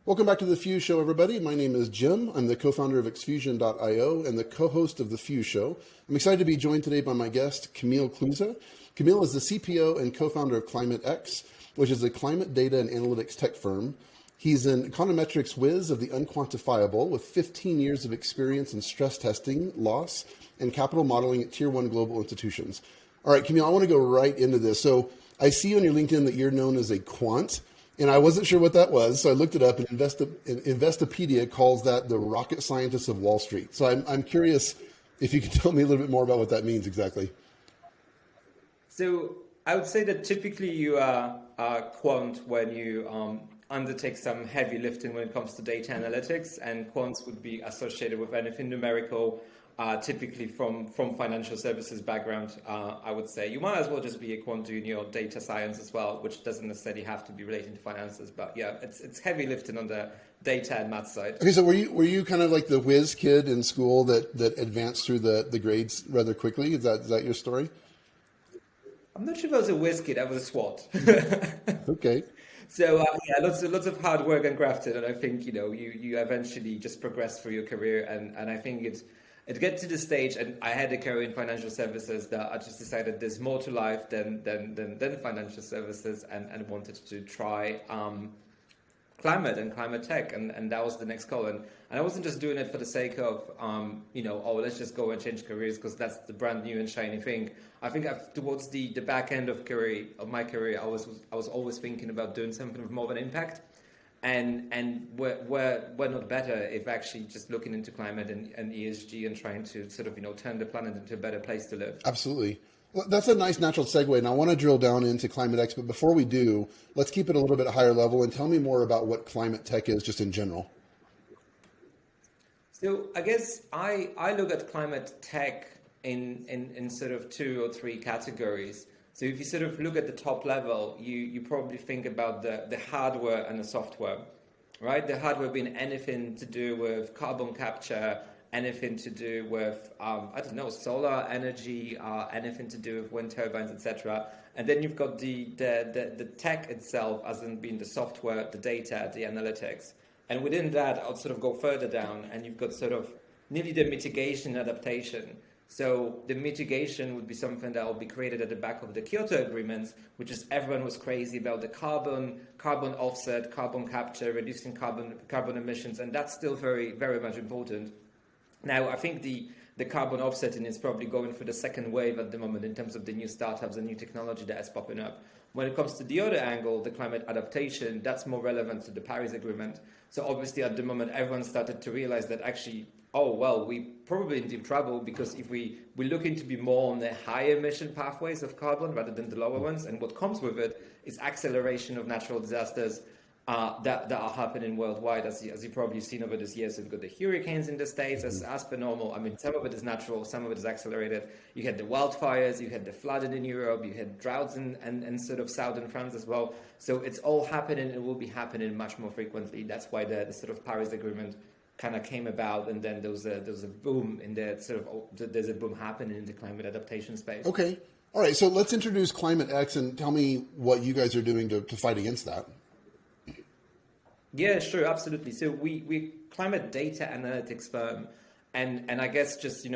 Welcome back to the Fuse Show, everybody. My name is Jim. I'm the co-founder of Xfusion.io and the co-host of the Fuse Show. I'm excited to be joined today by my guest, KAMIL KLUZA. KAMIL is the CPO and co-founder of ClimateX, which is a climate data and analytics tech firm. He's an econ-o-metrics whiz of the unquantifiable with 15 years of experience in stress testing, loss, and capital modeling at tier 1 global institutions. All right, KAMIL, I want to go right into this. So I see on your LinkedIn that you're known as a quant. And I wasn't sure what that was, so I looked it up, and Investopedia calls that the rocket scientist of Wall Street. So I'm curious if you could tell me a little bit more about what that means exactly. So I would say that typically you are a quant when you undertake some heavy lifting when it comes to data analytics, and quants would be associated with anything numerical, typically from financial services background. I would say you might as well just be a quant doing your data science as well, which doesn't necessarily have to be relating to finances. But yeah, it's heavy lifting on the data and math side. Okay, so were you kind of like the whiz kid in school that advanced through the grades rather quickly? Is that your story? I'm not sure if I was a whiz kid. I was a SWAT. Okay. So yeah, lots of hard work and grafted, and I think you eventually just progress through your career, and I think it gets to the stage, and I had a career in financial services that I just decided there's more to life than financial services, and wanted to try climate and climate tech, and that was the next goal. And I wasn't just doing it for the sake of let's just go and change careers because that's the brand new and shiny thing. I think towards the back end of my career, I was always thinking about doing something with more of an impact. And we're not better if actually just looking into climate and ESG and trying to sort of turn the planet into a better place to live. Absolutely. Well, that's a nice natural segue, and I want to drill down into ClimateX, but before we do, let's keep it a little bit higher level and tell me more about what climate tech is just in general. So I guess I look at climate tech in sort of 2 or 3 categories. So if you sort of look at the top level, you probably think about the hardware and the software, right? The hardware being anything to do with carbon capture, anything to do with, solar energy, anything to do with wind turbines, etc. And then you've got the tech itself as in being the software, the data, the analytics. And within that, I'll sort of go further down, and you've got sort of nearly the mitigation adaptation. So the mitigation would be something that will be created at the back of the Kyoto agreements, which is everyone was crazy about the carbon offset, carbon capture, reducing carbon emissions, and that's still very, very much important. Now, I think the carbon offsetting is probably going through the second wave at the moment in terms of the new startups and new technology that is popping up. When it comes to the other angle, the climate adaptation, that's more relevant to the Paris Agreement. So obviously at the moment, everyone started to realize that actually, we probably in deep trouble because if we're looking to be more on the high emission pathways of carbon rather than the lower ones, and what comes with it is acceleration of natural disasters that are happening worldwide, as you've probably seen over this year. So we've got the hurricanes in the States as per normal. I mean, some of it is natural, some of it is accelerated. You had the wildfires, you had the flooding in Europe, you had droughts in sort of southern France as well. So it's all happening and will be happening much more frequently. That's why the sort of Paris Agreement kind of came about, and then there was a boom in the sort of there's a boom happening in the climate adaptation space. Okay, all right. So let's introduce ClimateX and tell me what you guys are doing to fight against that. Yeah, sure, absolutely. So we climate data analytics firm, and I guess just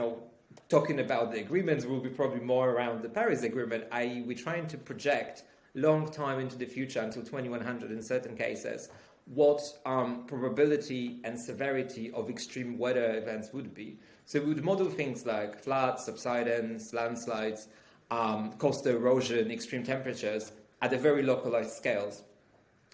talking about the agreements will be probably more around the Paris Agreement. I.e., we're trying to project long time into the future until 2100 in certain cases. What probability and severity of extreme weather events would be. So we would model things like floods, subsidence, landslides, coastal erosion, extreme temperatures at a very localized scales.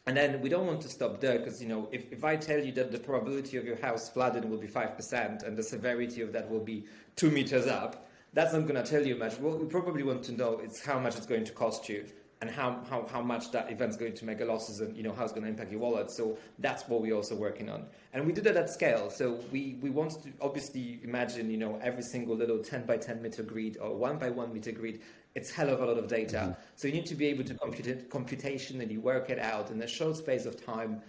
And then we don't want to stop there because, if I tell you that the probability of your house flooding will be 5% and the severity of that will be 2 meters up, that's not going to tell you much. What we probably want to know is how much it's going to cost you, and how much that event's going to make a losses, and how it's going to impact your wallet. So that's what we're also working on. And we do that at scale. So we want to obviously imagine, every single little 10 by 10 meter grid or 1 by 1 meter grid. It's hell of a lot of data. Mm-hmm. So you need to be able to compute it computationally, work it out in a short space of time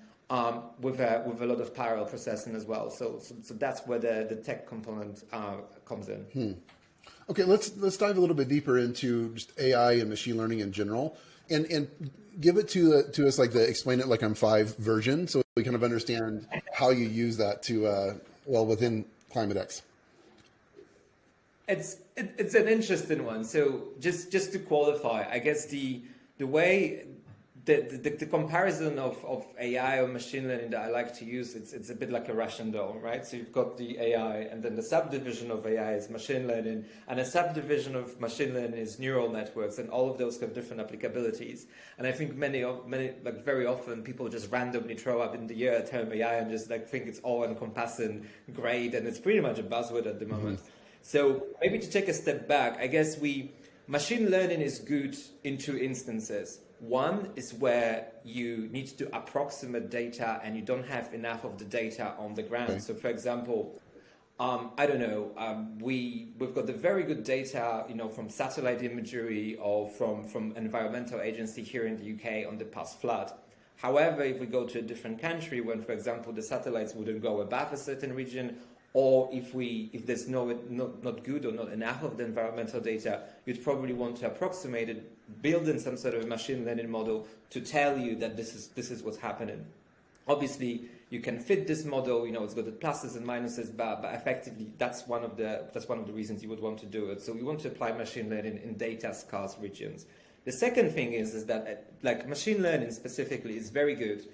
with a lot of parallel processing as well. So that's where the tech component comes in. Okay, let's dive a little bit deeper into just AI and machine learning in general, and give it to us like explain it like I'm five version, so we kind of understand how you use that to within Climate X. It's an interesting one. So just to qualify, I guess the way the comparison of AI or machine learning that I like to use, it's a bit like a Russian doll, right? So you've got the AI, and then the subdivision of AI is machine learning, and a subdivision of machine learning is neural networks, and all of those have different applicabilities. And I think many like very often people just randomly throw up in the air a term AI and just like think it's all encompassing, great, and it's pretty much a buzzword at the moment. Mm-hmm. So maybe to take a step back, I guess machine learning is good in two instances. One is where you need to approximate data and you don't have enough of the data on the ground. Okay. So for example, I don't know, we've got the very good data, from satellite imagery or from environmental agency here in the UK on the past flood. However, if we go to a different country when, for example, the satellites wouldn't go above a certain region, or if there's not good or not enough of the environmental data, you'd probably want to approximate it, build in some sort of machine learning model to tell you that this is what's happening. Obviously, you can fit this model. It's got the pluses and minuses, but effectively, that's one of the reasons you would want to do it. So we want to apply machine learning in data scarce regions. The second thing is that like machine learning specifically is very good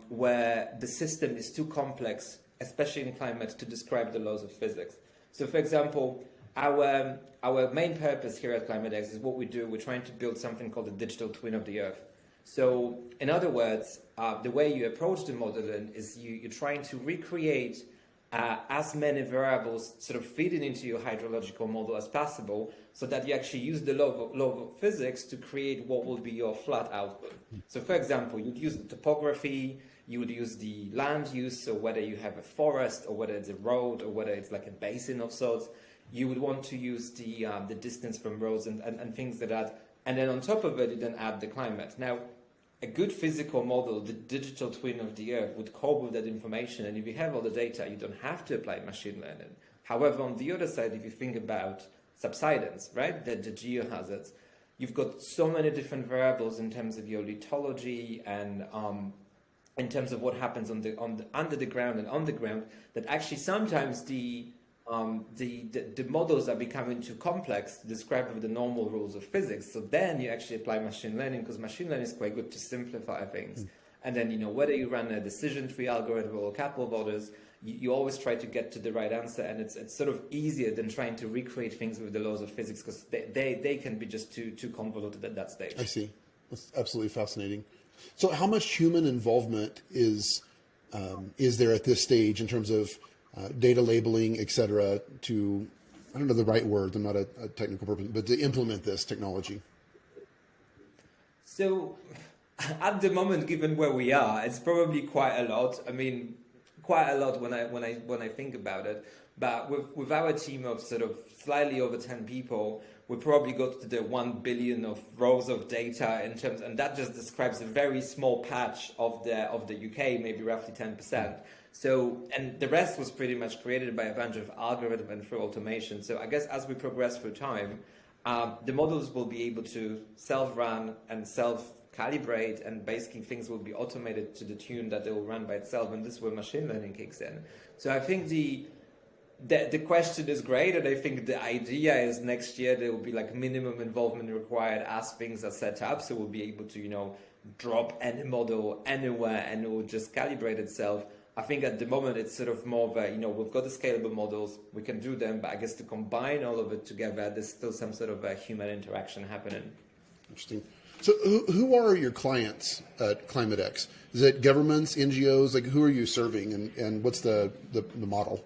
where the system is too complex, especially in climate, to describe the laws of physics. So for example, our main purpose here at Climate X is what we do. We're trying to build something called a digital twin of the Earth. So in other words, the way you approach the modeling is you're trying to recreate as many variables sort of feeding into your hydrological model as possible, so that you actually use the law of physics to create what will be your flood output. So for example, you'd use the topography, you would use the land use, so whether you have a forest or whether it's a road or whether it's like a basin of sorts. You would want to use the distance from roads and things like that. And then on top of it, you then add the climate. Now, a good physical model, the digital twin of the Earth, would cope with that information. And if you have all the data, you don't have to apply machine learning. However, on the other side, if you think about subsidence, right, the geohazards, you've got so many different variables in terms of your lithology and in terms of what happens under the ground and on the ground, that actually sometimes the models are becoming too complex to describe with the normal rules of physics. So then you actually apply machine learning, because machine learning is quite good to simplify things. And then, whether you run a decision tree algorithm or a couple of others, you always try to get to the right answer. And it's sort of easier than trying to recreate things with the laws of physics, because they can be just too convoluted at that stage. I see. That's absolutely fascinating. So how much human involvement is there at this stage in terms of data labeling, et cetera, to, I don't know the right word, I'm not a technical person, but to implement this technology? So at the moment, given where we are, it's probably quite a lot. I mean, quite a lot when I think about it. But with our team of sort of slightly over 10 people, we probably got to the 1 billion of rows of data in terms, and that just describes a very small patch of the UK, maybe roughly 10%. So, and the rest was pretty much created by a bunch of algorithm and through automation. So I guess as we progress through time, the models will be able to self-run and self-calibrate, and basically things will be automated to the tune that they will run by itself, and this is where machine learning kicks in. So I think the question is great, and I think the idea is next year there will be like minimum involvement required as things are set up, so we'll be able to drop any model anywhere and it will just calibrate itself. I think at the moment it's sort of more of a, we've got the scalable models, we can do them, but I guess to combine all of it together, there's still some sort of a human interaction happening. Interesting. So who are your clients at Climate X? Is it governments, NGOs? Like, who are you serving, and what's the model?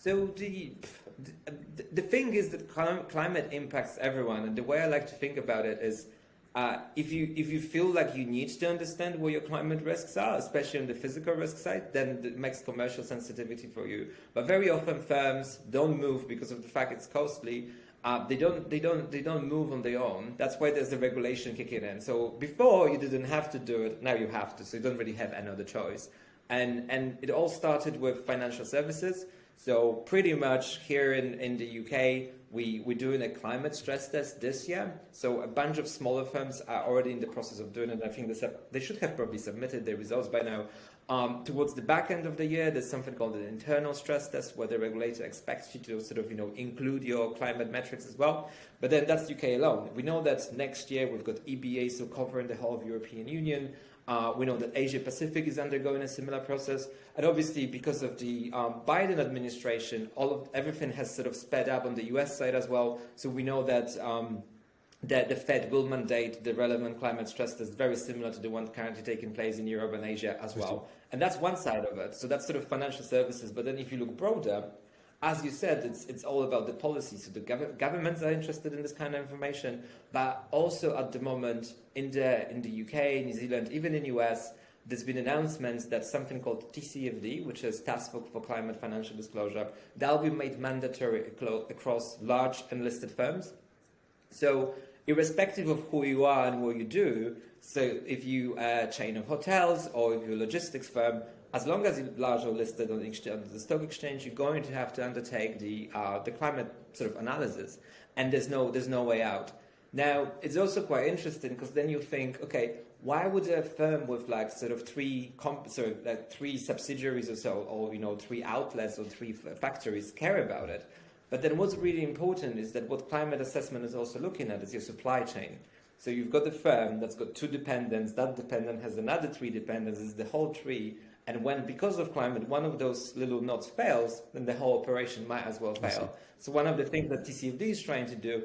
So the thing is that climate impacts everyone, and the way I like to think about it is, if you feel like you need to understand what your climate risks are, especially on the physical risk side, then it makes commercial sensitivity for you. But very often firms don't move because of the fact it's costly. They don't move on their own. That's why there's the regulation kicking in. So before you didn't have to do it, now you have to. So you don't really have any other choice. And it all started with financial services. So pretty much here in the UK, we're doing a climate stress test this year. So a bunch of smaller firms are already in the process of doing it. I think they should have probably submitted their results by now. Towards the back end of the year, there's something called an internal stress test where the regulator expects you to sort of, include your climate metrics as well. But then that's UK alone. We know that next year we've got EBA still covering the whole of European Union. We know that Asia Pacific is undergoing a similar process. And obviously, because of the Biden administration, everything has sort of sped up on the US side as well. So we know that the Fed will mandate the relevant climate stress test very similar to the one currently taking place in Europe and Asia as well. And that's one side of it. So that's sort of financial services. But then if you look broader, as you said, it's all about the policy. So the governments are interested in this kind of information, but also at the moment in the UK, New Zealand, even in US, there's been announcements that something called TCFD, which is Task Force for Climate Financial Disclosure, that'll be made mandatory across large and listed firms. So irrespective of who you are and what you do, so if you are a chain of hotels or if you're a logistics firm, as long as you're large or listed on the stock exchange, you're going to have to undertake the climate sort of analysis, and there's no way out. Now, it's also quite interesting because then you think, okay, why would a firm with like sort of three subsidiaries or so, or 3 outlets or 3 factories care about it? But then what's really important is that what climate assessment is also looking at is your supply chain. So you've got the firm that's got 2 dependents, that dependent has another 3 dependents, it's the whole tree. And when, because of climate, one of those little knots fails, then the whole operation might as well fail. So one of the things that TCFD is trying to do,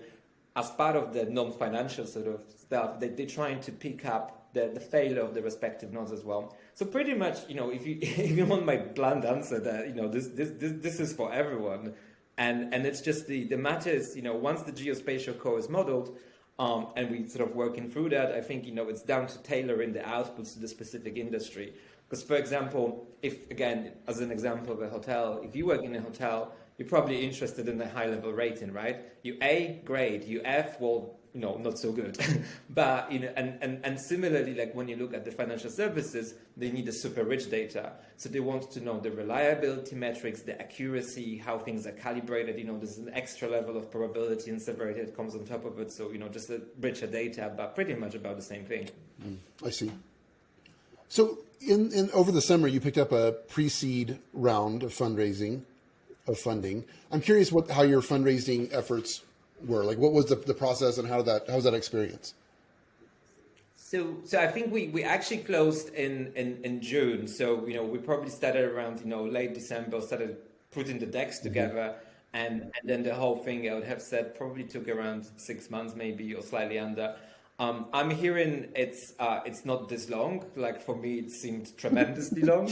as part of the non-financial sort of stuff, they're trying to pick up the failure of the respective nodes as well. So pretty much, if you want my blunt answer, that this is for everyone, and it's just the matter is, once the geospatial core is modeled, and we sort of working through that, I think it's down to tailoring the outputs to the specific industry. Because, for example, if, again, as an example of a hotel, if you work in a hotel, you're probably interested in the high-level rating, right? You A, great. You F, well, not so good. But, and similarly, like when you look at the financial services, they need the super rich data. So they want to know the reliability metrics, the accuracy, how things are calibrated. There's an extra level of probability and severity that comes on top of it. So, just a richer data, but pretty much about the same thing. I see. So in over the summer, you picked up a pre-seed round of funding. I'm curious how your fundraising efforts were. Like, what was the process, and how was that experience? So I think we actually closed in June. So we probably started around late December, started putting the decks together, and then the whole thing, I would have said, probably took around 6 months, maybe, or slightly under. I'm hearing it's not this long. Like, for me, it seemed tremendously long.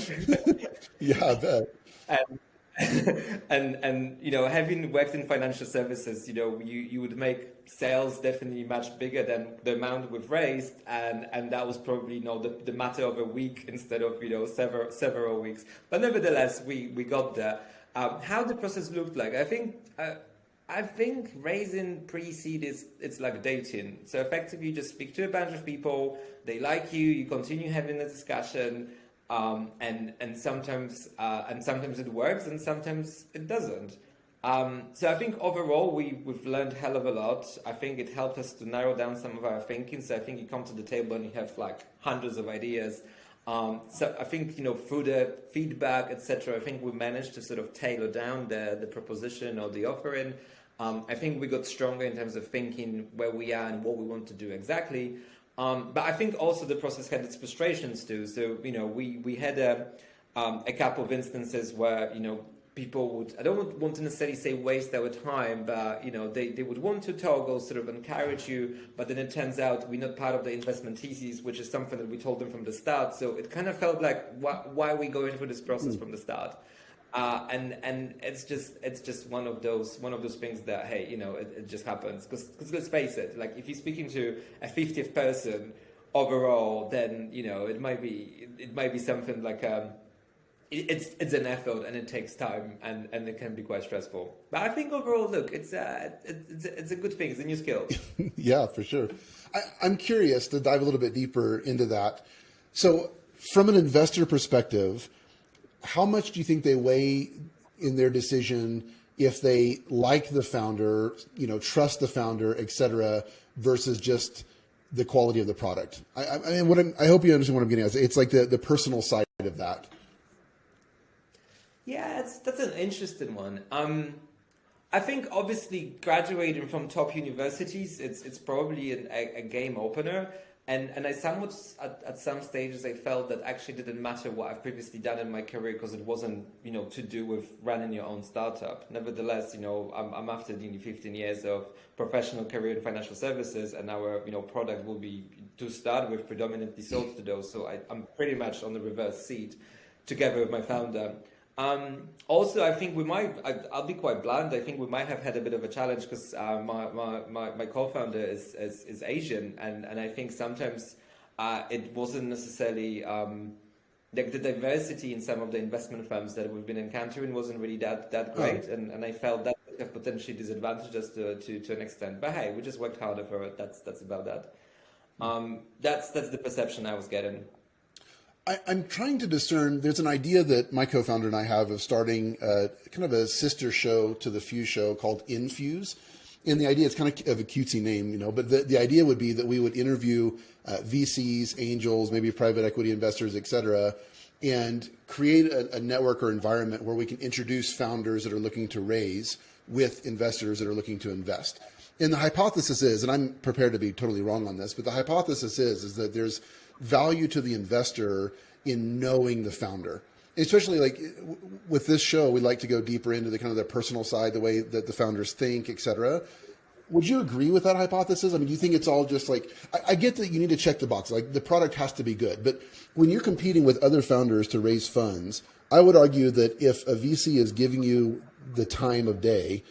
Yeah, I bet. And having worked in financial services, you would make sales definitely much bigger than the amount we've raised, and that was probably the matter of a week instead of several weeks. But nevertheless, we got there. How the process looked like, I think raising pre-seed it's like dating. So effectively, you just speak to a bunch of people, they like you, you continue having a discussion, and sometimes it works and sometimes it doesn't. So I think overall we've learned a hell of a lot. I think it helped us to narrow down some of our thinking. So I think you come to the table and you have like hundreds of ideas. So I think, through the feedback, etc., I think we managed to sort of tailor down the proposition or the offering. I think we got stronger in terms of thinking where we are and what we want to do exactly. But I think also the process had its frustrations too. So, we had a couple of instances where, people would, I don't want to necessarily say waste our time, but, they would want to toggle, sort of encourage you, but then it turns out we're not part of the investment thesis, which is something that we told them from the start. So it kind of felt like, why are we going through this process from the start? And it's just one of those things that, hey, it just happens. Because let's face it, like if you're speaking to a 50th person overall, then, it might be something like, it's an effort and it takes time and it can be quite stressful. But I think overall, look, it's a good thing. It's a new skill. Yeah, for sure. I'm curious to dive a little bit deeper into that. So from an investor perspective, how much do you think they weigh in their decision if they like the founder, trust the founder, et cetera, versus just the quality of the product. I hope you understand what I'm getting at. It's like the personal side of that. Yeah, that's an interesting one. I think obviously graduating from top universities, it's probably a game opener. And I somewhat, at some stages, I felt that actually didn't matter what I've previously done in my career because it wasn't, to do with running your own startup. Nevertheless, I'm after nearly 15 years of professional career in financial services, and our, product will be, to start with, predominantly sold to those. So I'm pretty much on the reverse seat together with my founder. Also, I think I'll be quite blunt, I think we might have had a bit of a challenge because my co-founder is Asian, and I think sometimes it wasn't necessarily, the diversity in some of the investment firms that we've been encountering wasn't really that great, and I felt that could have potentially disadvantaged us to an extent. But hey, we just worked harder for it, that's about that. That's the perception I was getting. I'm trying to discern, there's an idea that my co-founder and I have of starting kind of a sister show to the Fuse show called Infuse. And the idea, it's kind of a cutesy name, but the idea would be that we would interview VCs, angels, maybe private equity investors, et cetera, and create a network or environment where we can introduce founders that are looking to raise with investors that are looking to invest. And the hypothesis is, and I'm prepared to be totally wrong on this, but the hypothesis is that there's value to the investor in knowing the founder. Especially like with this show, we like to go deeper into the kind of the personal side, the way that the founders think, et cetera. Would you agree with that hypothesis? I mean, do you think it's all just like, I get that you need to check the box, like the product has to be good, but when you're competing with other founders to raise funds, I would argue that if a VC is giving you the time of day,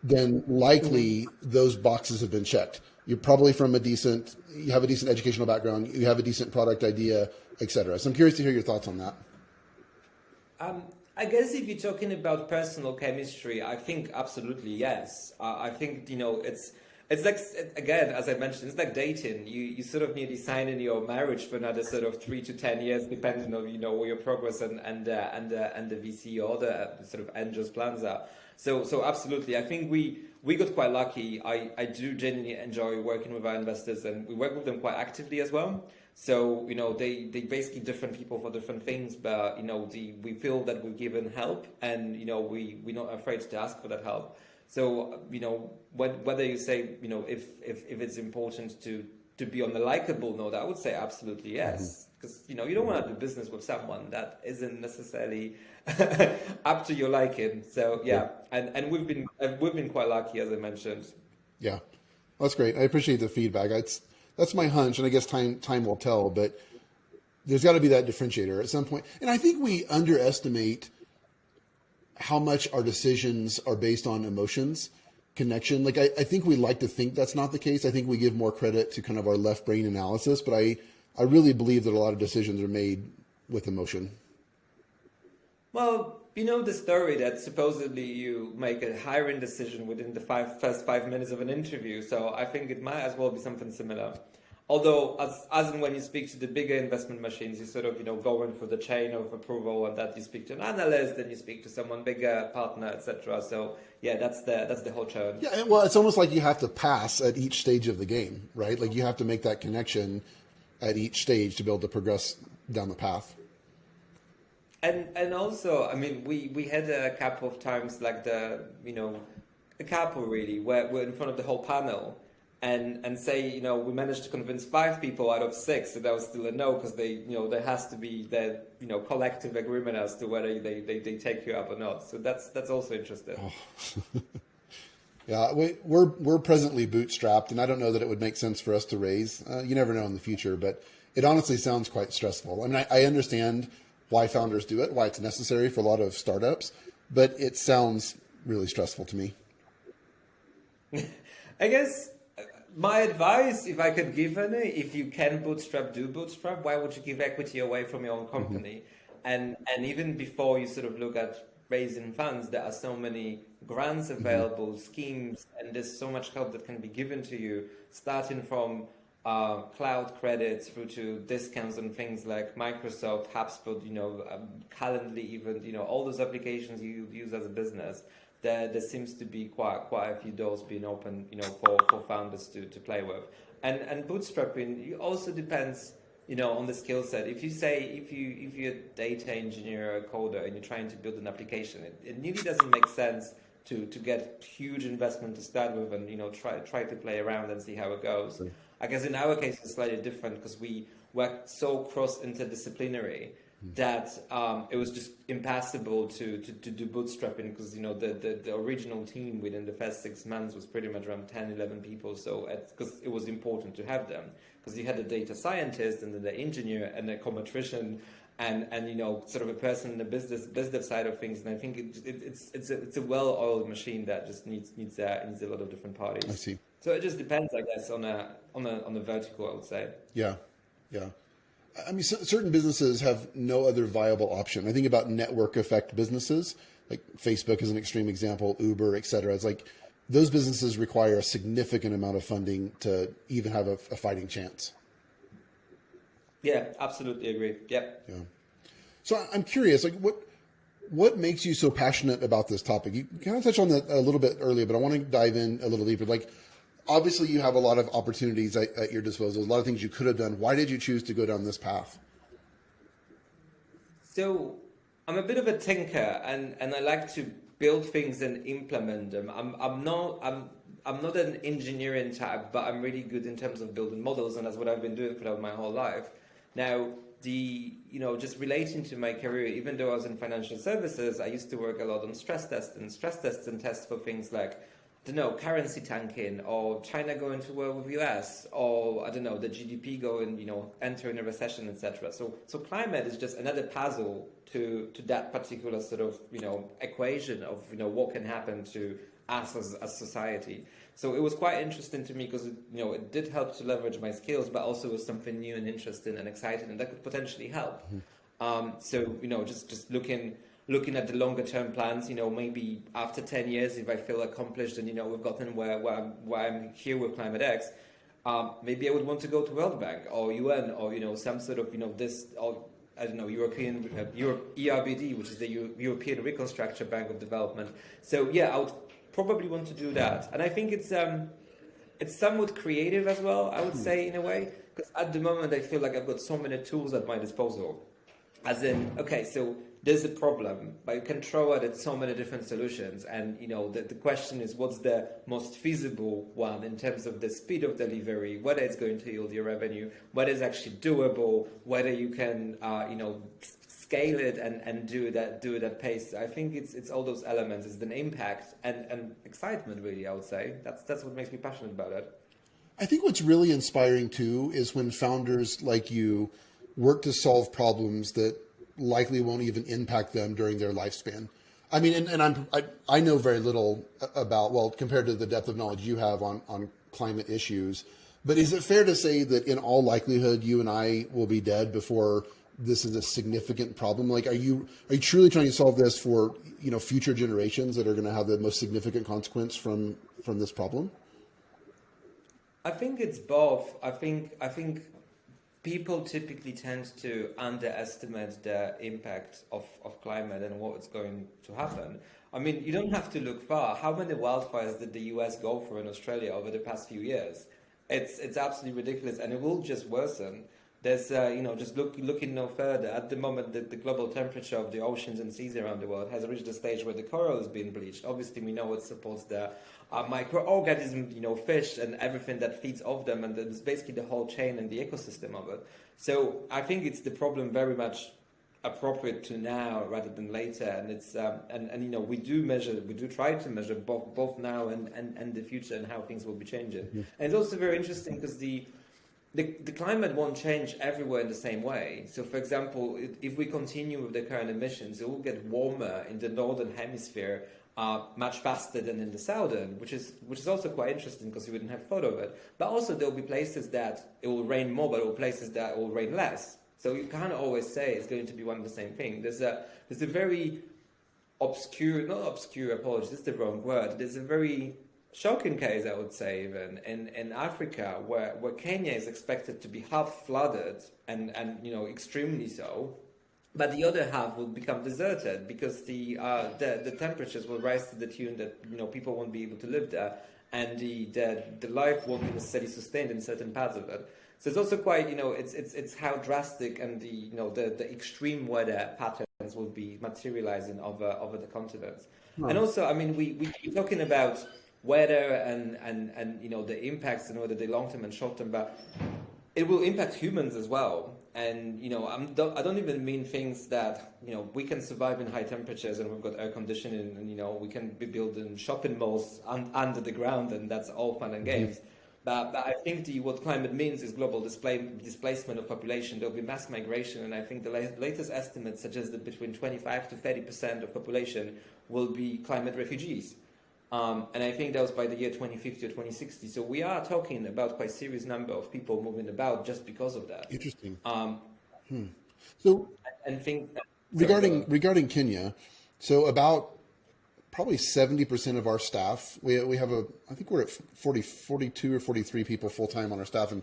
then likely those boxes have been checked. You're probably you have a decent educational background, you have a decent product idea, et cetera. So I'm curious to hear your thoughts on that. I guess if you're talking about personal chemistry, I think absolutely yes. I think, it's like, again, as I mentioned, it's like dating. You sort of need to sign in your marriage for another sort of 3 to 10 years, depending on, what your progress and the VC or the sort of angel's plans are. So absolutely, I think we got quite lucky. I do genuinely enjoy working with our investors, and we work with them quite actively as well. So, they basically different people for different things, but, we feel that we're given help, and, we're not afraid to ask for that help. So, whether you say, if it's important to be on the likable note, I would say absolutely yes. Because, you don't want to do business with someone that isn't necessarily up to your liking. So, yeah. And we've been quite lucky, as I mentioned. Yeah, that's great. I appreciate the feedback. That's my hunch, and I guess time will tell, but there's got to be that differentiator at some point. And I think we underestimate how much our decisions are based on emotions, connection. Like I think we like to think that's not the case. I think we give more credit to kind of our left brain analysis, but I really believe that a lot of decisions are made with emotion. Well, the story that supposedly you make a hiring decision within the first 5 minutes of an interview. So I think it might as well be something similar. Although, as and when you speak to the bigger investment machines, you sort of, go in for the chain of approval, and that you speak to an analyst, then you speak to someone bigger, partner, etc. So yeah, that's the whole challenge. Yeah, well, it's almost like you have to pass at each stage of the game, right? Like you have to make that connection at each stage to be able to progress down the path. And also, I mean, we had a couple of times like a couple really, where we're in front of the whole panel. And say, we managed to convince 5 people out of 6 that that was still a no, because there has to be the, collective agreement as to whether they take you up or not. So that's also interesting. Oh. Yeah, we're presently bootstrapped, and I don't know that it would make sense for us to raise. You never know in the future, but it honestly sounds quite stressful. I mean, I understand why founders do it, why it's necessary for a lot of startups, but it sounds really stressful to me. I guess my advice, if I could give any, if you can bootstrap, do bootstrap. Why would you give equity away from your own company? And even before you sort of look at raising funds, there are so many grants available, schemes, and there's so much help that can be given to you, starting from cloud credits through to discounts on things like Microsoft, HubSpot, Calendly, even, all those applications you use as a business. There seems to be quite a few doors being open, for founders to play with. And bootstrapping, it also depends, on the skill set. If you're a data engineer or a coder and you're trying to build an application, it really doesn't make sense to get huge investment to start with and try to play around and see how it goes. Right. I guess in our case it's slightly different because we were so cross interdisciplinary that it was just impossible to do bootstrapping because the original team within the first 6 months was pretty much around 10, 11 people. So because it was important to have them, because you had a data scientist and then the engineer and the econometrician and sort of a person in the business dev side of things. And I think it's a well-oiled machine that just needs a lot of different parties. I see. So it just depends, I guess, on a vertical, I would say. Yeah. I mean, certain businesses have no other viable option. I think about network effect businesses, like Facebook is an extreme example, Uber, et cetera. It's like those businesses require a significant amount of funding to even have a fighting chance. Yeah, absolutely agree. Yep. Yeah. So I'm curious, like what makes you so passionate about this topic? You kind of touched on that a little bit earlier, but I want to dive in a little deeper. Like, obviously, you have a lot of opportunities at your disposal, a lot of things you could have done. Why did you choose to go down this path? So I'm a bit of a tinker, and I like to build things and implement them. I'm not an engineering type, but I'm really good in terms of building models, and that's what I've been doing throughout my whole life. Now, just relating to my career, even though I was in financial services, I used to work a lot on stress tests and tests for things like, currency tanking, or China going to war with US, or the GDP going, entering a recession, etc. So climate is just another puzzle to that particular sort of, equation of, what can happen to us as society. So it was quite interesting to me because, it did help to leverage my skills, but also was something new and interesting and exciting, and that could potentially help. Just looking at the longer term plans, maybe after 10 years, if I feel accomplished and, we've gotten where I'm here with Climate X, maybe I would want to go to World Bank or UN or, some sort of, European, ERBD, which is the European Reconstruction Bank of Development. So yeah, I would probably want to do that. And I think it's somewhat creative as well, I would say, in a way, because at the moment I feel like I've got so many tools at my disposal. As in, okay, so there's a problem, but you can throw at so many different solutions. And, the question is, what's the most feasible one in terms of the speed of delivery, whether it's going to yield your revenue, whether it's actually doable, whether you can, scale it and do it at pace. I think it's all those elements. It's an impact and excitement, really, I would say. That's what makes me passionate about it. I think what's really inspiring, too, is when founders like you work to solve problems that likely won't even impact them during their lifespan. I mean, and I know very little about, well, compared to the depth of knowledge you have on climate issues, but is it fair to say that in all likelihood, you and I will be dead before this is a significant problem? Like, are you truly trying to solve this for, future generations that are going to have the most significant consequence from this problem? I think it's both. I think people typically tend to underestimate the impact of climate and what's going to happen. I mean, you don't have to look far. How many wildfires did the US go through in Australia over the past few years? It's absolutely ridiculous, and it will just worsen. There's, just looking no further. At the moment, the global temperature of the oceans and seas around the world has reached a stage where the coral is being bleached. Obviously, we know it supports the microorganisms, fish and everything that feeds off them, and it's basically the whole chain and the ecosystem of it. So I think it's the problem very much appropriate to now rather than later, and it's we do try to measure both now and the future and how things will be changing. Mm-hmm. And it's also very interesting because the climate won't change everywhere in the same way. So, for example, if we continue with the current emissions, it will get warmer in the northern hemisphere much faster than in the southern, which is also quite interesting because we wouldn't have thought of it. But also there will be places that it will rain more, but there will be places that it will rain less. So you can't always say it's going to be one and the same thing. There's a very obscure, not obscure, apologies, that's the wrong word. There's a very shocking case, I would say, even in Africa, where Kenya is expected to be half flooded and extremely so, but the other half will become deserted because the temperatures will rise to the tune that people won't be able to live there, and the life won't be necessarily sustained in certain parts of it. So it's also quite it's how drastic and the extreme weather patterns will be materializing over the continents. Huh. And also, I mean, we're talking about weather and the impacts and whether they're long term and short term, but it will impact humans as well. And I don't even mean things that we can survive in high temperatures and we've got air conditioning and we can be building shopping malls under the ground, and that's all fun and games. But I think what climate means is global displacement of population. There'll be mass migration, and I think the latest estimates suggest that between 25 to 30% of population will be climate refugees. And I think that was by the year 2050 or 2060. So we are talking about quite a serious number of people moving about just because of that. Interesting. So and think regarding Kenya, so about probably 70% of our staff, we have I think we're at 42 or 43 people full time on our staff, and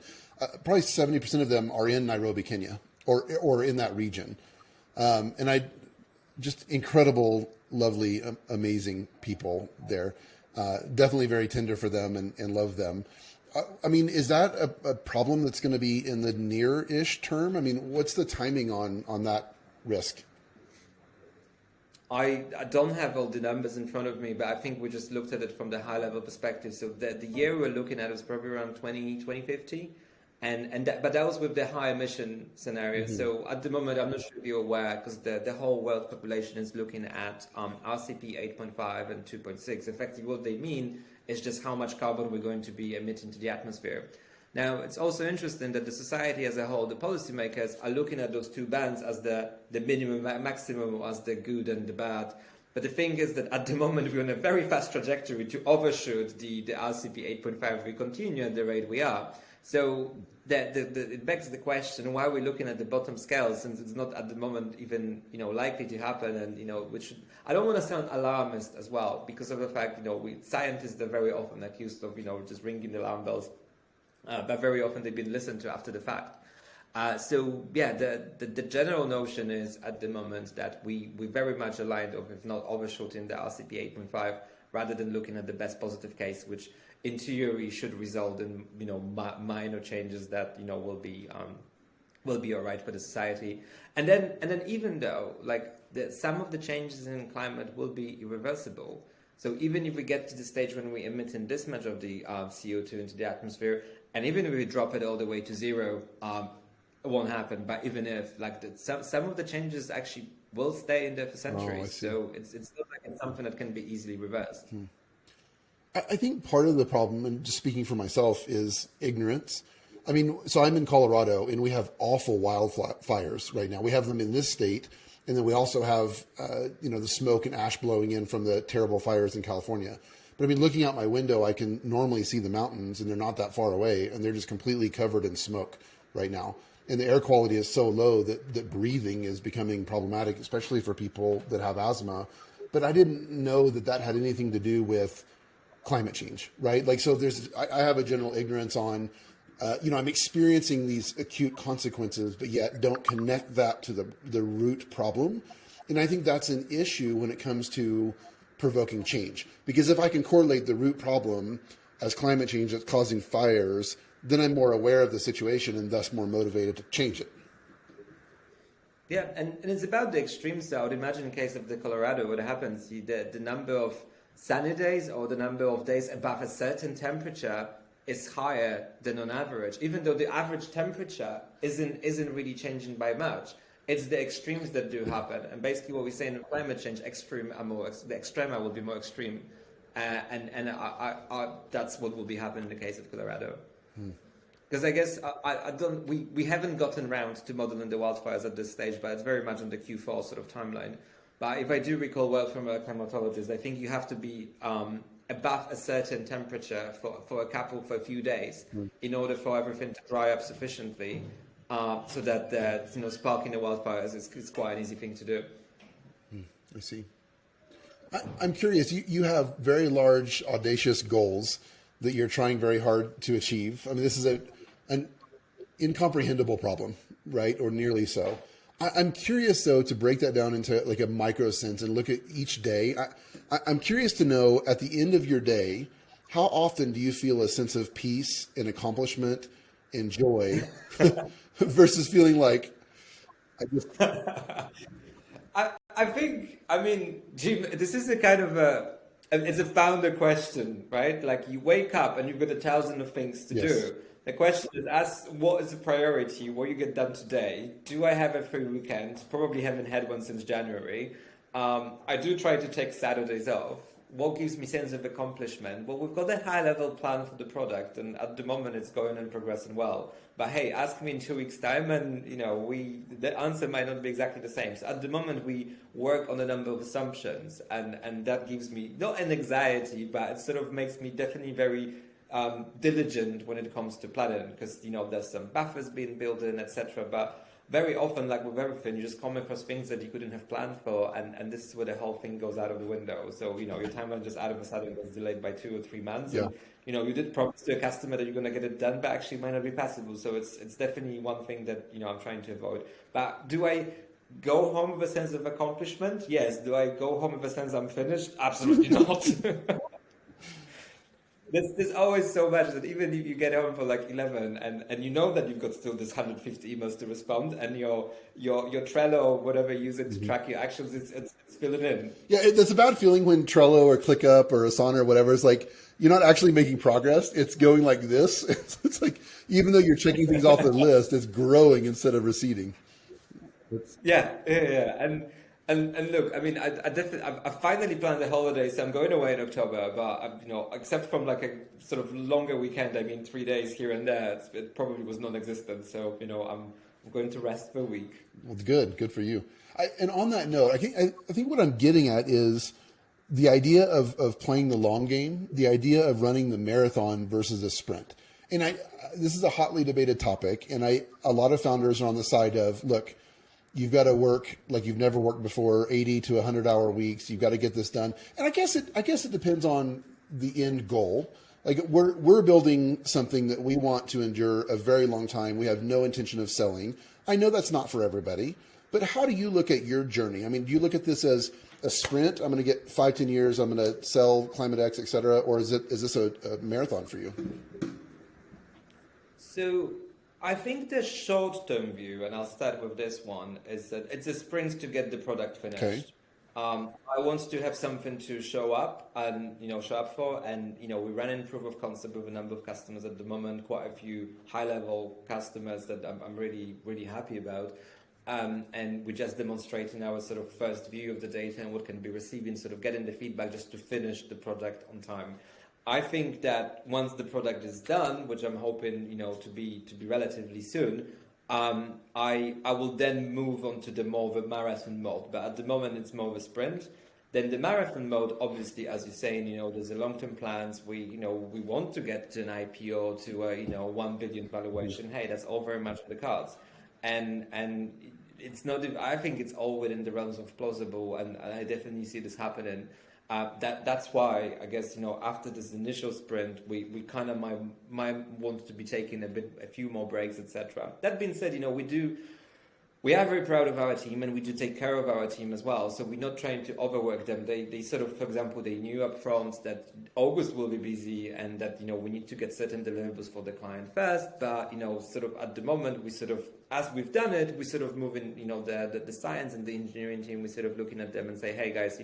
probably 70% of them are in Nairobi, Kenya, or in that region. And just incredible, lovely, amazing people there. Definitely very tender for them and love them. I mean, is that a problem that's going to be in the near-ish term? I mean, what's the timing on that risk? I don't have all the numbers in front of me, but I think we just looked at it from the high-level perspective. So the year we're looking at is probably around 2050. But that was with the high emission scenario. Mm-hmm. So at the moment, I'm not sure if you're aware, because the whole world population is looking at RCP 8.5 and 2.6. Effectively, what they mean is just how much carbon we're going to be emitting to the atmosphere. Now, it's also interesting that the society as a whole, the policymakers, are looking at those two bands as the minimum, maximum, as the good and the bad. But the thing is that at the moment, we're on a very fast trajectory to overshoot the RCP 8.5 if we continue at the rate we are. So it begs the question, why are we looking at the bottom scale, since it's not at the moment even likely to happen? And which I don't want to sound alarmist as well, because of the fact scientists are very often accused of just ringing the alarm bells, but very often they've been listened to after the fact. So yeah, the general notion is at the moment that we very much aligned of, if not overshooting the RCP 8.5, rather than looking at the best positive case, which in theory should result in minor changes that will be all right for the society. And then even though some of the changes in climate will be irreversible, so even if we get to the stage when we emit in this much of the CO2 into the atmosphere, and even if we drop it all the way to zero, it won't happen. But even if some of the changes actually will stay in there for centuries, so it's not like it's something that can be easily reversed. I think part of the problem, and just speaking for myself, is ignorance. I mean, so I'm in Colorado, and we have awful wildfires right now. We have them in this state, and then we also have, the smoke and ash blowing in from the terrible fires in California. But I mean, looking out my window, I can normally see the mountains, and they're not that far away, and they're just completely covered in smoke right now. And the air quality is so low that breathing is becoming problematic, especially for people that have asthma. But I didn't know that had anything to do with climate change, right? So I have a general ignorance on, I'm experiencing these acute consequences, but yet don't connect that to the root problem. And I think that's an issue when it comes to provoking change. Because if I can correlate the root problem as climate change that's causing fires, then I'm more aware of the situation and thus more motivated to change it. Yeah, and it's about the extremes. So I would imagine in case of the Colorado, what happens, the number of sunny days or the number of days above a certain temperature is higher than on average, even though the average temperature isn't really changing by much. It's the extremes that do happen. And basically what we say in climate change, the extrema will be more extreme. And that's what will be happening in the case of Colorado. Because I guess we haven't gotten around to modeling the wildfires at this stage, but it's very much on the Q4 sort of timeline. But if I do recall well from a climatologist, I think you have to be above a certain temperature for a few days in order for everything to dry up sufficiently, so that sparking the wildfires is quite an easy thing to do. I see. I'm curious, you have very large, audacious goals that you're trying very hard to achieve. I mean, this is an incomprehensible problem, right? Or nearly so. I'm curious, though, to break that down into like a micro sense and look at each day. I'm curious to know at the end of your day, how often do you feel a sense of peace and accomplishment and joy versus feeling like I just. I think, I mean, Jim, this is a kind of it's a founder question, right? Like you wake up and you've got 1,000 of things to Yes. do. The question is, what is the priority? What you get done today? Do I have a free weekend? Probably haven't had one since January. I do try to take Saturdays off. What gives me sense of accomplishment? Well, we've got a high-level plan for the product, and at the moment, it's going and progressing well. But hey, ask me in 2 weeks' time, and the answer might not be exactly the same. So at the moment, we work on a number of assumptions, and that gives me not an anxiety, but it sort of makes me definitely very diligent when it comes to planning, because there's some buffers being built in, etc. But very often, like with everything, you just come across things that you couldn't have planned for, and this is where the whole thing goes out of the window. So your timeline just out of a sudden was delayed by 2 or 3 months. Yeah. And you did promise to a customer that you're going to get it done, but actually it might not be possible. So it's definitely one thing that I'm trying to avoid. But do I go home with a sense of accomplishment? Yes. Do I go home with a sense I'm finished? Absolutely not. There's always so much that even if you get home for like 11 and you know that you've got still this 150 emails to respond, and your Trello or whatever you use it to track your actions, it's filling in. Yeah, it's a bad feeling when Trello or ClickUp or Asana or whatever is like, you're not actually making progress. It's going like this. It's like, even though you're checking things off the list, it's growing instead of receding. Yeah. And look, I mean, I finally planned the holidays. So I'm going away in October, but except from like a sort of longer weekend, I mean, 3 days here and there, it probably was non-existent. So I'm going to rest for a week. Well, good for you. And on that note, I think what I'm getting at is the idea of playing the long game, the idea of running the marathon versus a sprint. And this is a hotly debated topic, and a lot of founders are on the side of, look, you've got to work like you've never worked before, 80 to 100-hour weeks. You've got to get this done. And I guess it depends on the end goal. Like we're building something that we want to endure a very long time. We have no intention of selling. I know that's not for everybody, but how do you look at your journey? I mean, do you look at this as a sprint? I'm going to get 5-10 years. I'm going to sell Climate X, et cetera. Or is this a marathon for you? So I think the short-term view, and I'll start with this one, is that it's a sprint to get the product finished. Okay. I want to have something to show up for, and we run in proof of concept with a number of customers at the moment, quite a few high-level customers that I'm really, really happy about. And we're just demonstrating our sort of first view of the data and what can be receiving, sort of getting the feedback just to finish the product on time. I think that once the product is done, which I'm hoping to be relatively soon, I will then move on to the more of a marathon mode. But at the moment, it's more of a sprint. Then the marathon mode, obviously, as you're saying, there's a long-term plans. We want to get to an IPO to a 1 billion valuation. Hey, that's all very much the cards, and it's not. I think it's all within the realms of plausible, and I definitely see this happening. That's why I guess after this initial sprint, we kind of might want to be taking a few more breaks, etc. That being said, we are very proud of our team, and we do take care of our team as well. So we're not trying to overwork them. They sort of, for example, they knew up front that August will be busy, and that we need to get certain deliverables for the client first. But sort of at the moment, we sort of, as we've done it, we sort of move in, the science and the engineering team. We sort of looking at them and say, hey guys,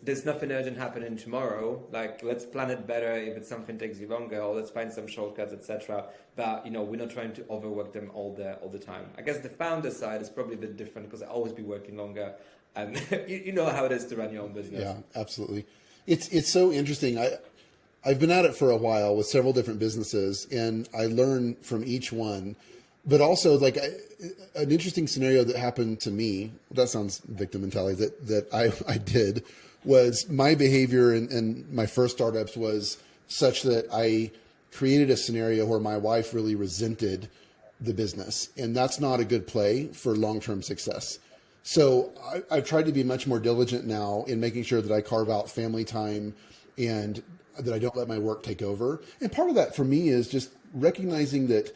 there's nothing urgent happening tomorrow. Like, let's plan it better. If it's something takes you longer, or let's find some shortcuts, etc. But we're not trying to overwork them all the time. I guess the founder side is probably a bit different because I always be working longer, and you know how it is to run your own business. Yeah, absolutely. It's so interesting. I've been at it for a while with several different businesses, and I learn from each one. But also, like an interesting scenario that happened to me, that sounds victim mentality, that I did, was my behavior in my first startups was such that I created a scenario where my wife really resented the business. And that's not a good play for long-term success. So I've tried to be much more diligent now in making sure that I carve out family time and that I don't let my work take over. And part of that for me is just recognizing that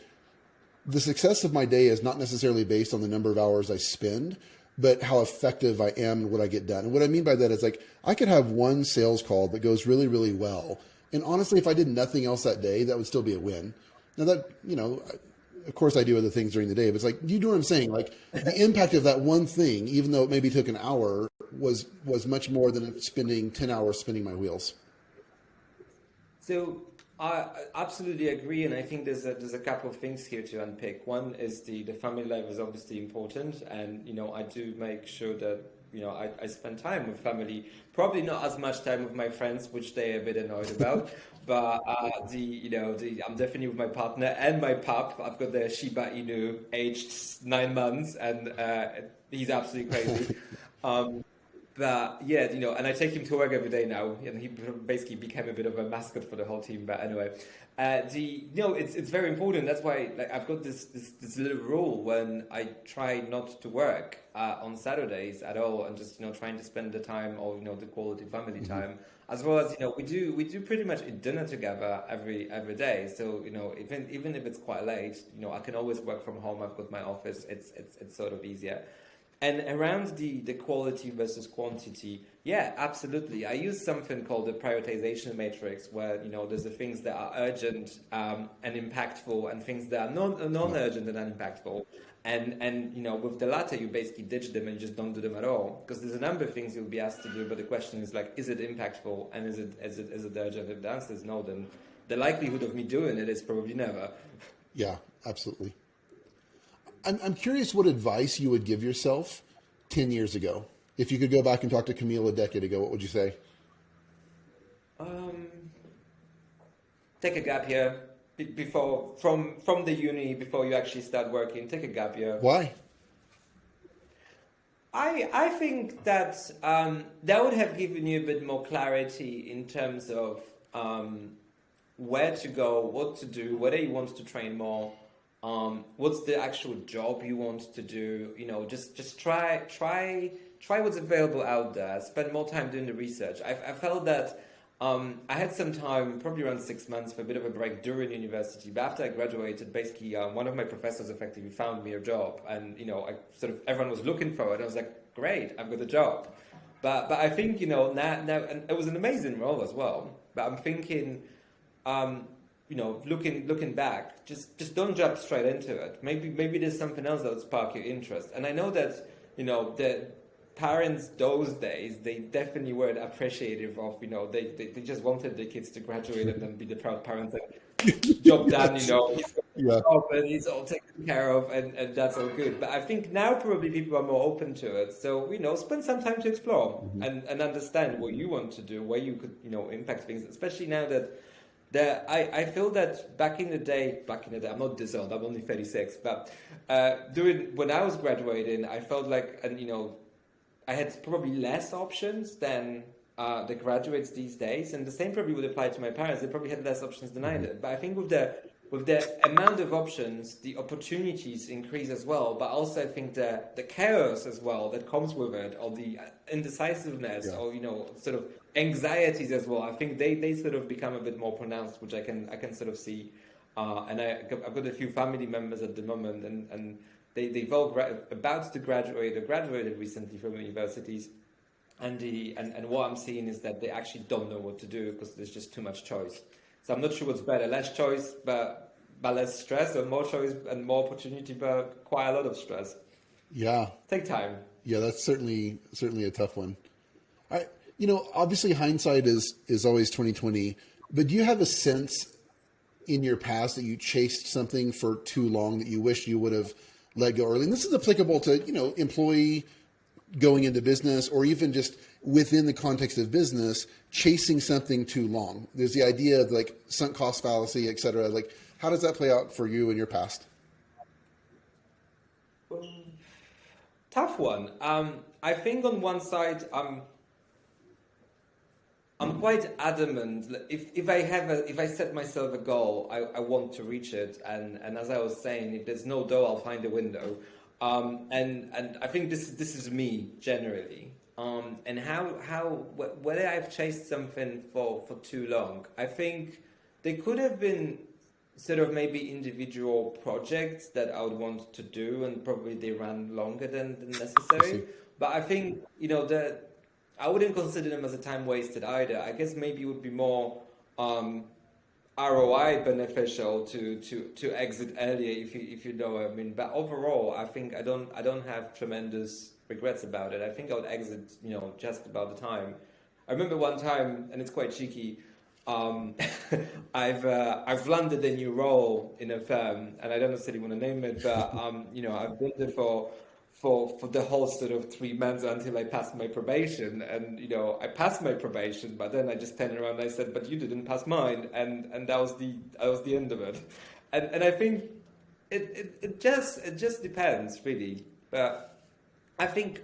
the success of my day is not necessarily based on the number of hours I spend, but how effective I am and what I get done. And what I mean by that is like, I could have one sales call that goes really, really well. And honestly, if I did nothing else that day, that would still be a win. Now that, of course I do other things during the day, but it's like, you know what I'm saying? Like the impact of that one thing, even though it maybe took an hour, was much more than spending 10 hours spinning my wheels. So I absolutely agree, and I think there's a couple of things here to unpick. One is the family life is obviously important, and I do make sure that I spend time with family. Probably not as much time with my friends, which they're a bit annoyed about. But I'm definitely with my partner and my pup. I've got the Shiba Inu, aged 9 months, and he's absolutely crazy. But yeah, and I take him to work every day now, and he basically became a bit of a mascot for the whole team. But anyway, it's very important. That's why I've got this little rule when I try not to work on Saturdays at all, and just trying to spend the time or the quality family time, as well as we do pretty much eat dinner together every day. So even if it's quite late, I can always work from home. I've got my office. It's sort of easier. And around the quality versus quantity, yeah, absolutely. I use something called the prioritization matrix, where there's the things that are urgent and impactful, and things that are non-urgent and unimpactful. And with the latter, you basically ditch them and just don't do them at all, because there's a number of things you'll be asked to do, but the question is is it impactful and is it urgent? If the answer is no, then the likelihood of me doing it is probably never. Yeah, absolutely. I'm curious what advice you would give yourself 10 years ago. If you could go back and talk to Kamil a decade ago, what would you say? Take a gap year before from the uni before you actually start working. Take a gap year. Why? I think that that would have given you a bit more clarity in terms of where to go, what to do, whether you want to train more. What's the actual job you want to do? Just try what's available out there. Spend more time doing the research. I felt that I had some time, probably around 6 months, for a bit of a break during university. But after I graduated, basically one of my professors effectively found me a job, and everyone was looking for it. I was like, great, I've got a job. But I think now, and it was an amazing role as well. But I'm thinking. Looking back, just don't jump straight into it. Maybe there's something else that would spark your interest. And I know that the parents those days, they definitely weren't appreciative of they just wanted their kids to graduate and then be the proud parents and job done. He's got a job and he's all taken care of, and that's all good. But I think now probably people are more open to it. So spend some time to explore and understand what you want to do, where you could impact things, especially now that. I feel that back in the day, I'm not this old, I'm only 36, but when I was graduating, I felt like, I had probably less options than the graduates these days, and the same probably would apply to my parents. They probably had less options than I did. But I think with the amount of options, the opportunities increase as well, but also I think the chaos as well that comes with it, or the indecisiveness, or sort of anxieties as well. I think they sort of become a bit more pronounced, which I can sort of see. And I've got a few family members at the moment, and they've all about to graduate or graduated recently from universities. And what I'm seeing is that they actually don't know what to do because there's just too much choice. So I'm not sure what's better, less choice but less stress, or more choice and more opportunity but quite a lot of stress. Yeah. Take time. Yeah, that's certainly a tough one. Obviously hindsight is always 2020, but do you have a sense in your past that you chased something for too long that you wish you would have let go early? And this is applicable to, employee going into business, or even just within the context of business, chasing something too long. There's the idea of sunk cost fallacy, et cetera. How does that play out for you in your past? Tough one. I think on one side, I'm quite adamant. If I set myself a goal, I want to reach it. And as I was saying, if there's no door, I'll find a window. And I think this is me generally. And whether I've chased something for too long, I think there could have been sort of maybe individual projects that I would want to do, and probably they ran longer than necessary. But I think, that I wouldn't consider them as a time wasted either. I guess maybe it would be more ROI beneficial to exit earlier, if you know what I mean. But overall, I think I don't have tremendous regrets about it. I think I would exit, just about the time. I remember one time, and it's quite cheeky. I've landed a new role in a firm, and I don't necessarily want to name it, but I've been there for the whole sort of 3 months until I passed my probation, and I passed my probation, but then I just turned around and I said, but you didn't pass mine, and that was the end of it. And I think it just depends really, but I think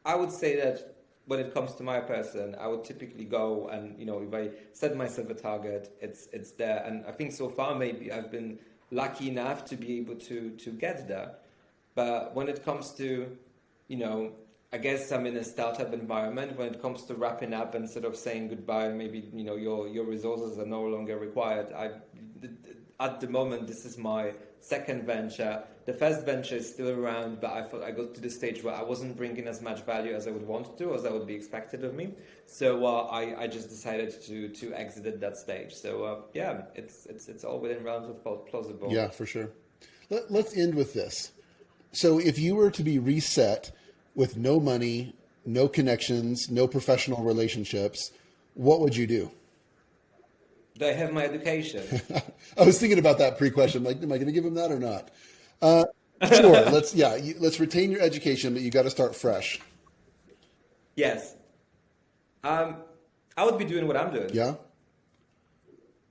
I would say that when it comes to my person, I would typically go and, if I set myself a target, it's there. And I think so far maybe I've been lucky enough to be able to get there. But when it comes to, I guess I'm in a startup environment, when it comes to wrapping up and sort of saying goodbye, and maybe, your resources are no longer required. At the moment, this is my second venture. The first venture is still around, but I thought I got to the stage where I wasn't bringing as much value as I would want to, as that would be expected of me. So I just decided to exit at that stage. So it's all within realms of plausible. Yeah, for sure. Let's end with this. So if you were to be reset with no money, no connections, no professional relationships, what would you do? Do I have my education? I was thinking about that pre-question. Like, am I going to give him that or not? Sure. Let's retain your education, but you got to start fresh. Yes. I would be doing what I'm doing. Yeah.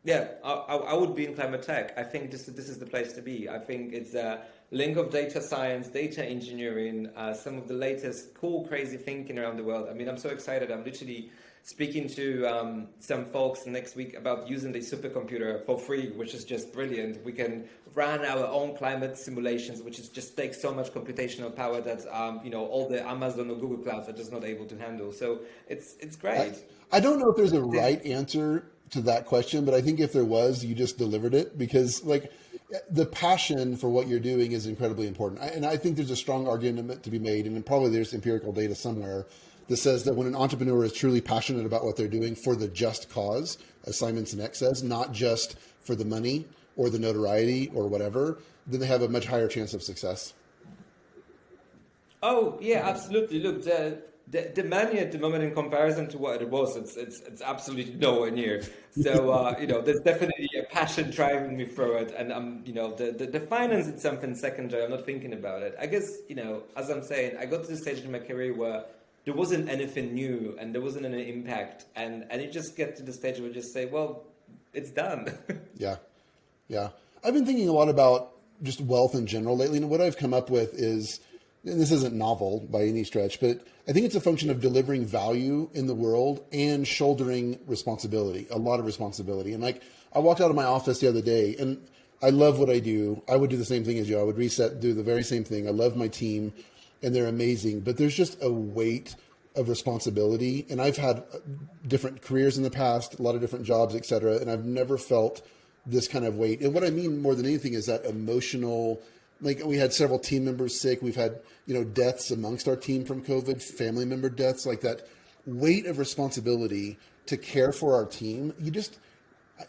Yeah, I would be in climate tech. I think this is the place to be. I think it's a link of data science, data engineering, some of the latest cool, crazy thinking around the world. I mean, I'm so excited. I'm literally speaking to some folks next week about using the supercomputer for free, which is just brilliant. We can run our own climate simulations, which is just takes so much computational power that all the Amazon or Google clouds are just not able to handle. So it's great. I don't know if there's a right answer to that question, but I think if there was, you just delivered it, because the passion for what you're doing is incredibly important. And I think there's a strong argument to be made, and probably there's empirical data somewhere that says that when an entrepreneur is truly passionate about what they're doing for the just cause, as Simon Sinek says, not just for the money or the notoriety or whatever, then they have a much higher chance of success. Oh yeah, absolutely. Look, the money at the moment in comparison to what it was, it's absolutely nowhere near. So there's definitely a passion driving me through it, and the finance is something secondary. I'm not thinking about it. I guess as I'm saying, I got to the stage in my career where there wasn't anything new and there wasn't any impact, and you just get to the stage where you just say, well, it's done. Yeah. I've been thinking a lot about just wealth in general lately, and what I've come up with is, and this isn't novel by any stretch, but I think it's a function of delivering value in the world and shouldering responsibility, a lot of responsibility. And I walked out of my office the other day, and I love what I do. I would do the same thing as you. I would do the very same thing. I love my team, and they're amazing, but there's just a weight of responsibility. And I've had different careers in the past, a lot of different jobs, et cetera, and I've never felt this kind of weight. And what I mean more than anything is that emotional, we had several team members sick. We've had, deaths amongst our team from COVID, family member deaths, like that weight of responsibility to care for our team.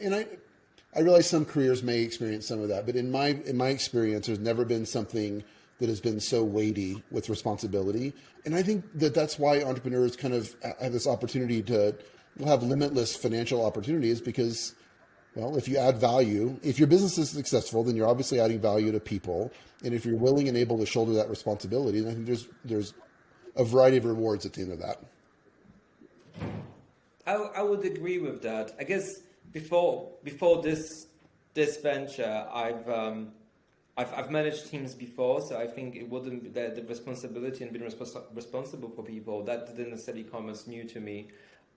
I realize some careers may experience some of that, but in my experience, there's never been something that has been so weighty with responsibility. And I think that's why entrepreneurs kind of have this opportunity to have limitless financial opportunities, because, well, if you add value, if your business is successful, then you're obviously adding value to people. And if you're willing and able to shoulder that responsibility, then I think there's a variety of rewards at the end of that. I would agree with that. I guess before this venture, I've managed teams before, so I think it wouldn't be the responsibility and being responsible for people, that didn't necessarily come as new to me.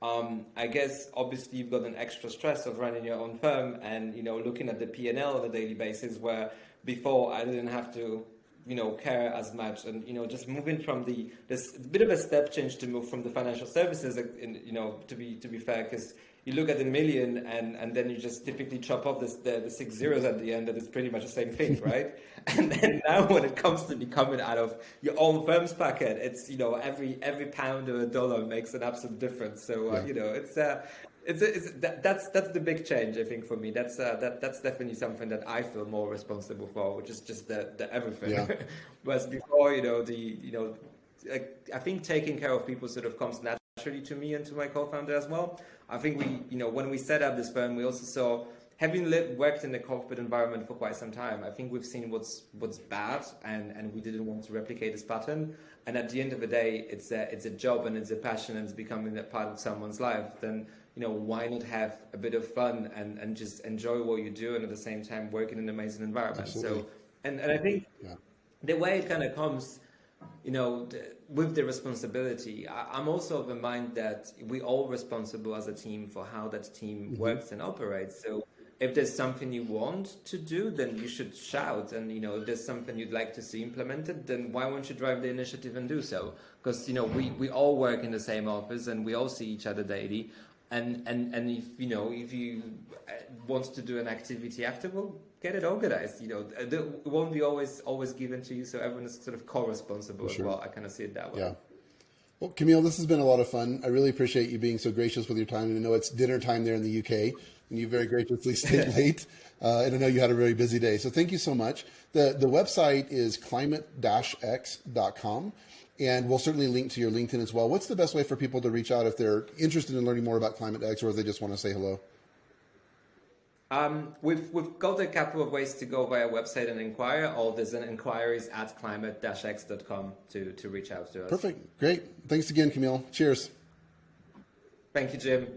I guess obviously you've got an extra stress of running your own firm and looking at the P&L on a daily basis, where before I didn't have to care as much, and just moving from this bit of a step change to move from the financial services, to be fair, because you look at the million and then you just typically chop off the 6 zeros at the end, and it's pretty much the same thing, right? And then now when it comes to becoming out of your own firm's pocket, it's every pound or a dollar makes an absolute difference. So that's the big change, I think, for me. That's definitely something that I feel more responsible for, which is just the everything. Yeah. Whereas before, I think taking care of people sort of comes naturally to me and to my co-founder as well. I think when we set up this firm, we also saw, having worked in the corporate environment for quite some time, I think we've seen what's bad, and we didn't want to replicate this pattern. And at the end of the day, it's a job and it's a passion and it's becoming a part of someone's life. Then why not have a bit of fun and just enjoy what you do, and at the same time work in an amazing environment. Absolutely. So and I think the way it kind of comes, with the responsibility, I'm also of the mind that we all responsible as a team for how that team works and operates. So if there's something you want to do, then you should shout. And, if there's something you'd like to see implemented, then why won't you drive the initiative and do so? Because, we all work in the same office and we all see each other daily. And if you want to do an activity after, well, get it organized. It won't be always given to you, so everyone is sort of co-responsible as well. I kind of see it that way. Yeah. Well, Kamil, this has been a lot of fun. I really appreciate you being so gracious with your time. And I know it's dinner time there in the UK, and you very graciously stayed late. And I know you had a very busy day, so thank you so much. The website is climate-x.com. And we'll certainly link to your LinkedIn as well. What's the best way for people to reach out if they're interested in learning more about Climate X, or if they just want to say hello? We've got a couple of ways to go via website and inquire, or there's an inquiries at climate-x.com to reach out to us. Perfect. Great. Thanks again, Kamil. Cheers. Thank you, Jim.